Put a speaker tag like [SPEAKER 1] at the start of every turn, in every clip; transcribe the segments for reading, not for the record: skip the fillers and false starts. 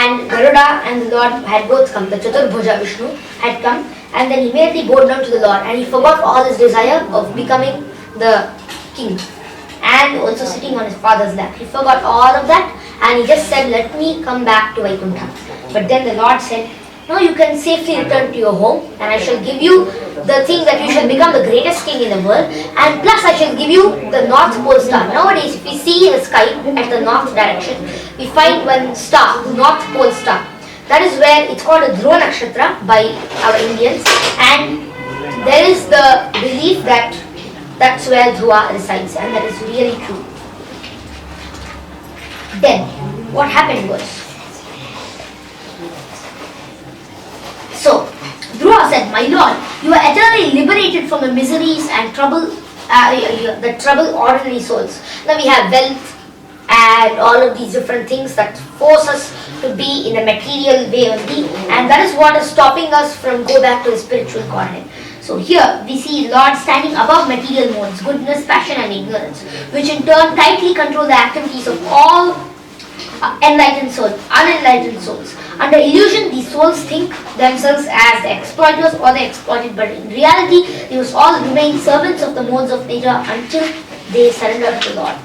[SPEAKER 1] and Garuda and the Lord had both come. The Chaturbhuja Vishnu had come, and then he immediately bowed down to the Lord, and he forgot all his desire of becoming the king and also sitting on his father's lap. He forgot all of that, and he just said, "Let me come back to Vaikuntha." But then the Lord said, "No, you can safely return to your home, and I shall give you the thing that you shall become the greatest king in the world, and plus I shall give you the North Pole star." Nowadays, if we see the sky at the north direction, we find one star, North Pole star. That is where it's called a Dhruva Nakshatra by our Indians, and there is the belief that that's where Dhruva resides, and that is really true. Then, what happened was, so Dhruva said, "My lord, you are eternally liberated from the miseries and trouble, the trouble ordinary souls." Now we have wealth and all of these different things that force us to be in a material way only, and that is what is stopping us from go back to the spiritual Godhead. So here we see Lord standing above material modes, goodness, passion and ignorance, which in turn tightly control the activities of all enlightened souls, unenlightened souls. Under illusion, these souls think themselves as the exploiters or the exploited, but in reality, they must all remain servants of the modes of nature until they surrender to the Lord.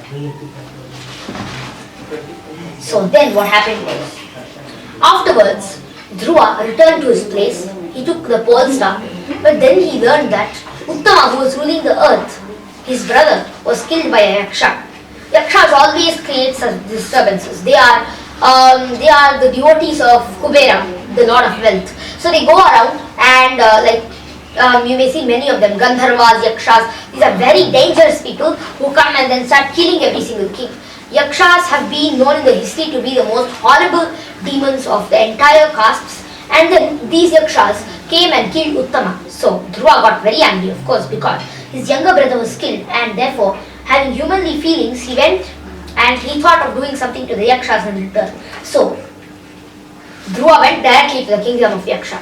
[SPEAKER 1] So then what happened was, afterwards, Dhruva returned to his place. He took the pole star, but then he learned that Uttama, who was ruling the earth, his brother, was killed by a yaksha. Yakshas always create such disturbances. They are the devotees of Kubera, the Lord of Wealth. So they go around and you may see many of them, Gandharvas, Yakshas. These are very dangerous people who come and then start killing every single king. Yakshas have been known in the history to be the most horrible demons of the entire castes. And then these Yakshas came and killed Uttama. So Dhruva got very angry, of course, because his younger brother was killed, and therefore, having humanly feelings, he went and he thought of doing something to the Yakshas in return. So Dhruva went directly to the kingdom of Yaksha.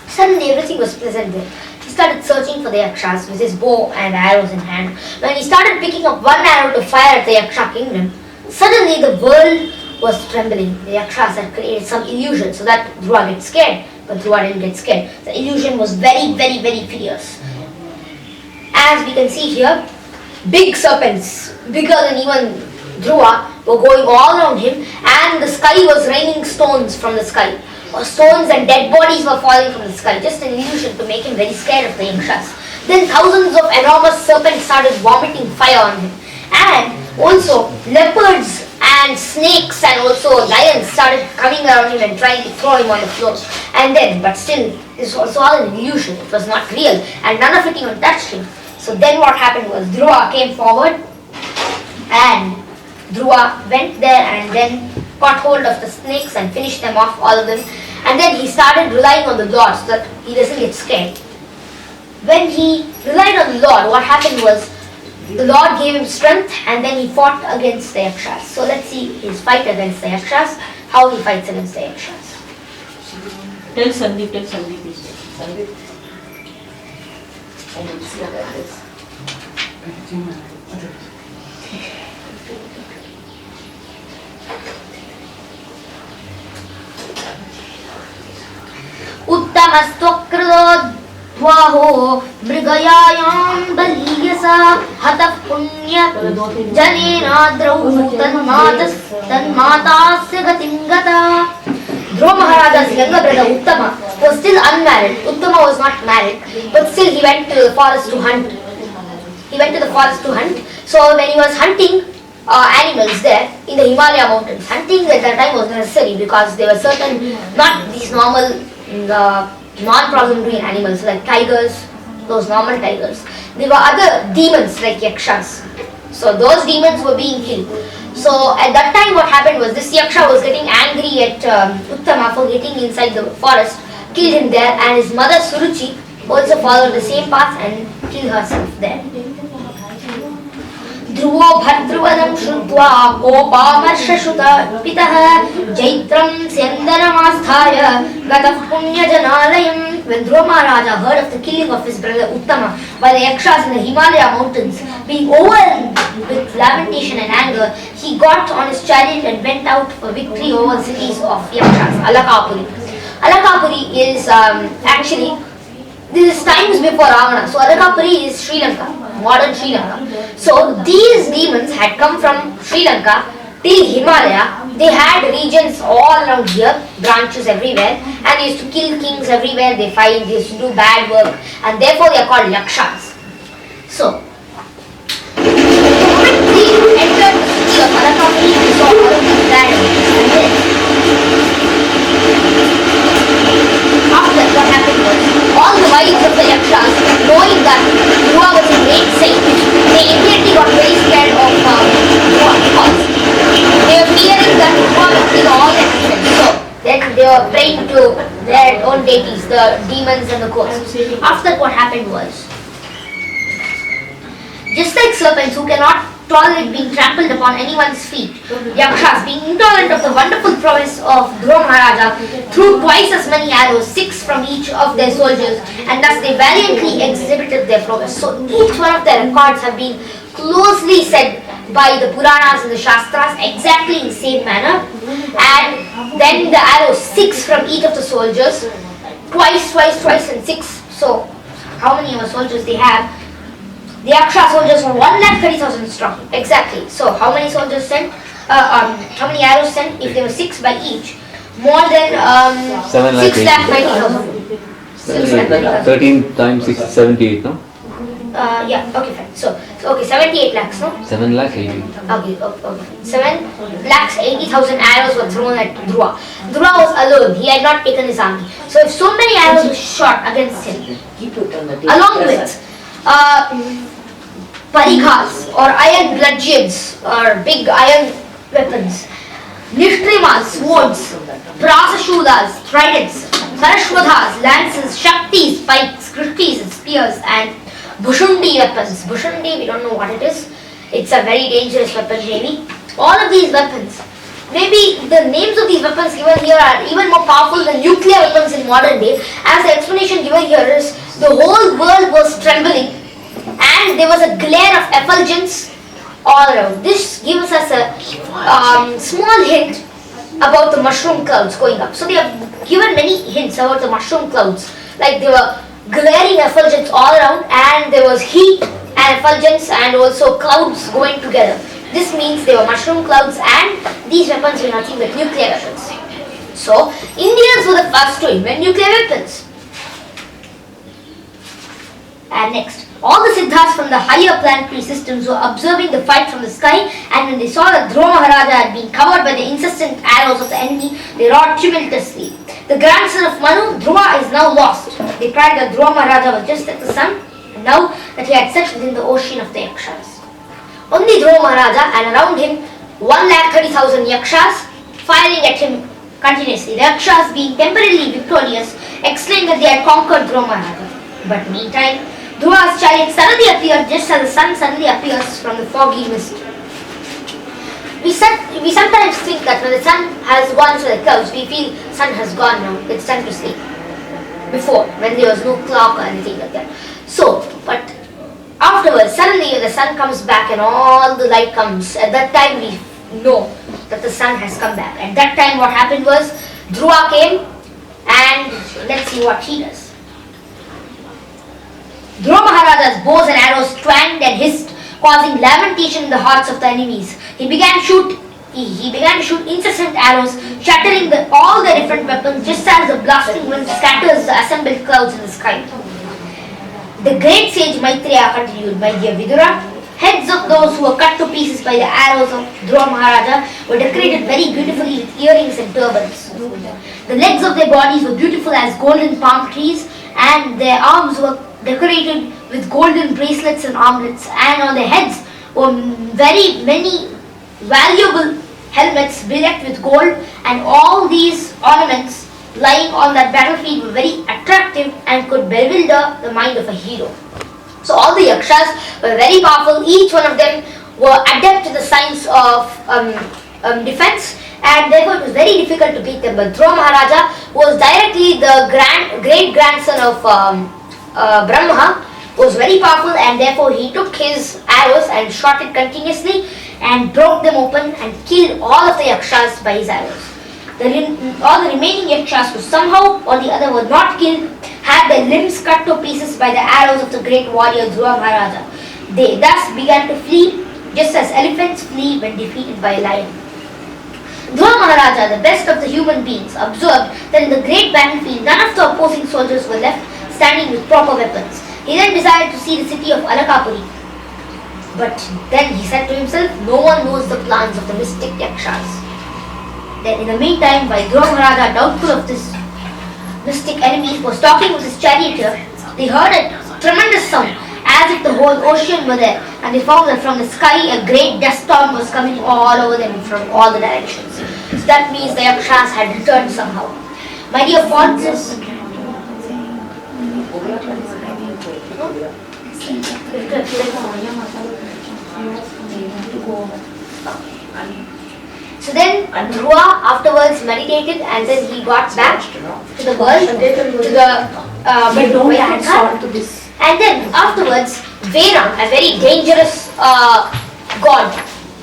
[SPEAKER 1] Suddenly everything was pleasant there. He started searching for the Yakshas with his bow and arrows in hand. When he started picking up one arrow to fire at the Yaksha kingdom, suddenly the world was trembling. The Yakshas had created some illusion so that Dhruva gets scared, but Dhruva didn't get scared. The illusion was very, very, very fierce. As we can see here, big serpents, bigger than even Dhruva, were going all around him, and the sky was raining stones from the sky. Stones and dead bodies were falling from the sky, just an illusion to make him very scared of the Yakshas. Then thousands of enormous serpents started vomiting fire on him. And also leopards and snakes and also lions started coming around him and trying to throw him on the floor. And then, but still, this was all an illusion. It was not real, and none of it even touched him. So then what happened was, Dhruva came forward, and Dhruva went there and then caught hold of the snakes and finished them off, all of them. And then he started relying on the Lord so that he doesn't get scared. When he relied on the Lord, what happened was, the Lord gave him strength, and then he fought against the Yakshas. So let's see his fight against the Yakshas, how he fights against the Yakshas.
[SPEAKER 2] Tell Sandeep, please. Sandeep. I need to see about this.
[SPEAKER 1] Uttamastvakrudvaho mrigayayam baliyasa hatah punya janenadrau tanmatasya gatim gata. Dhruva Maharaja's younger brother Uttama was still unmarried. Uttama was not married, but still he went to the forest to hunt. So when he was hunting animals there in the Himalaya mountains, hunting at that time was necessary because there were certain, not these normal non-problem doing animals like tigers, those normal tigers. There were other demons like Yakshas. So those demons were being killed. So at that time what happened was, this Yaksha was getting angry at Uttama for getting inside the forest, killed him there, and his mother Suruchi also followed the same path and killed herself there. Dhruvo bhadruvanam shrutva kopamarshashuta pitah jaitram sendaramastha Vihaya Gatah Punya Janalayam. When Dhruva Maharaja heard of the killing of his brother Uttama by the Yakshas in the Himalaya mountains, being overwhelmed with lamentation and anger, he got on his chariot and went out for victory over the cities of Yakshas. Alakapuri. Alakapuri is actually, this is times before Ravana. So Alakapuri is Sri Lanka, modern Sri Lanka. So these demons had come from Sri Lanka till Himalaya. They had regions all around here, branches everywhere, and they used to kill kings everywhere they find. They used to do bad work, and therefore they are called Yakshas. So, the moment they entered the city of Alakapuri, they saw all of these bad works, and then after that, what happened was, all the wives of the Yakshas, knowing that Dhruva was a great saint, they immediately got very scared of Dhruva because they were fearing that Dhruva would kill all their children. So then they were praying to their own deities, the demons and the ghosts. After that, what happened was, just like serpents who cannot tolerate being trampled upon anyone's feet, Yakshas, being intolerant of the wonderful promise of Dhruva Maharaja, threw twice as many arrows, 6 from each of their soldiers, and thus they valiantly exhibited their prowess. So each one of their records have been closely said by the Puranas and the Shastras exactly in the same manner. And then the arrows, 6 from each of the soldiers, twice and 6. So how many soldiers they have? The Yaksha soldiers were 130,000 strong. Exactly. So how many soldiers sent? How many arrows sent? If there were 6 by each, more than 6,90,000.
[SPEAKER 3] 13 times 6 is 78, no?
[SPEAKER 1] Yeah, okay, fine. So okay, 78 lakhs, no?
[SPEAKER 3] 7 lakh 80.
[SPEAKER 1] Okay. 7,80,000 arrows were thrown at Dhruva. Dhruva was alone. He had not taken his army. So if so many arrows were shot against him, along with parikhas or iron bludgeons or big iron weapons, nishtrimas, swords, prasashudas, tridents, sarashwadhas, lances, shaktis, pikes, krishtis and spears, and bhushundi weapons. Bhushundi, we don't know what it is. It's a very dangerous weapon, maybe. All of these weapons, maybe the names of these weapons given here are even more powerful than nuclear weapons in modern day, as the explanation given here is the whole world was trembling and there was a glare of effulgence all around. This gives us a small hint about the mushroom clouds going up. So they have given many hints about the mushroom clouds, like they were glaring effulgence all around, and there was heat and effulgence and also clouds going together. This means they were mushroom clouds, and these weapons were nothing but nuclear weapons. So Indians were the first to invent nuclear weapons. And next, all the siddhas from the higher planetary systems were observing the fight from the sky, and when they saw that Dhruva Maharaja had been covered by the incessant arrows of the enemy, they roared tumultuously. The grandson of Manu, Dhruva, is now lost. They cried that Dhruva Maharaja was just like the sun, and now that he had set within the ocean of the Yakshas. Only Dhruva Maharaja and around him 130,000 Yakshas firing at him continuously. The Yakshas, being temporarily victorious, exclaimed that they had conquered Dhruva Maharaja. But meantime, Dhruva's chariot suddenly appeared just as the sun suddenly appears from the foggy mist. We sometimes think that when the sun has gone through the clouds, we feel the sun has gone now, it's time to sleep. Before, when there was no clock or anything like that. So, but afterwards, suddenly when the sun comes back and all the light comes, at that time we know that the sun has come back. At that time what happened was, Dhruva came, and let's see what he does. Dhruva Maharaja's bows and arrows twanged and hissed, causing lamentation in the hearts of the enemies. He began to shoot incessant arrows, shattering all the different weapons just as the blasting wind scatters the assembled clouds in the sky. The great sage Maitreya continued, "My dear Vidura, heads of those who were cut to pieces by the arrows of Dhruva Maharaja were decorated very beautifully with earrings and turbans. The legs of their bodies were beautiful as golden palm trees, and their arms were decorated with golden bracelets and armlets, and on their heads were very many valuable helmets bedecked with gold, and all these ornaments lying on that battlefield were very attractive and could bewilder the mind of a hero." So all the Yakshas were very powerful. Each one of them were adept in the science of defense, and therefore it was very difficult to beat them. But Dhruva Maharaja who was directly the great grandson of Brahma, was very powerful, and therefore he took his arrows and shot it continuously and broke them open and killed all of the yakshas by his arrows. All the remaining yakshas who somehow or the other were not killed had their limbs cut to pieces by the arrows of the great warrior Dhruva Maharaja. They thus began to flee, just as elephants flee when defeated by a lion. Dhruva Maharaja, the best of the human beings, observed that in the great battlefield none of the opposing soldiers were left standing with proper weapons. He then desired to see the city of Alakapuri. But then he said to himself, no one knows the plans of the mystic yakshas. Then in the meantime, while Dhruva Maharaja, doubtful of this mystic enemy, was talking with his charioteer, they heard a tremendous sound, as if the whole ocean were there, and they found that from the sky a great dust storm was coming all over them from all the directions. So that means the yakshas had returned somehow. My dear followers, so then Dhruva afterwards meditated, and then he got back to the world, to the bedroom where he had. And then afterwards, Vena, a very dangerous god,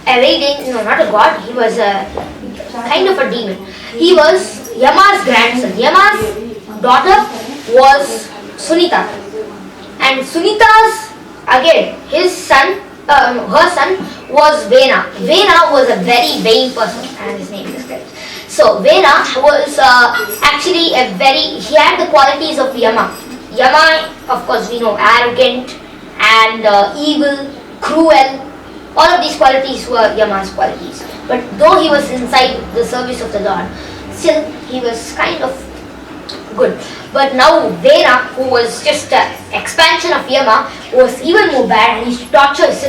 [SPEAKER 1] not a god, he was a kind of a demon. He was Yama's grandson. Yama's daughter was Sunita. And Sunita's, again, her son was Vena. Vena was a very vain person, and his name is correct. So Vena was actually he had the qualities of Yama. Yama, of course, we know, arrogant and evil, cruel. All of these qualities were Yama's qualities. But though he was inside the service of the Lord, still he was kind of good. But now Vena, who was just an expansion of Yama, was even more bad, and he used to torture his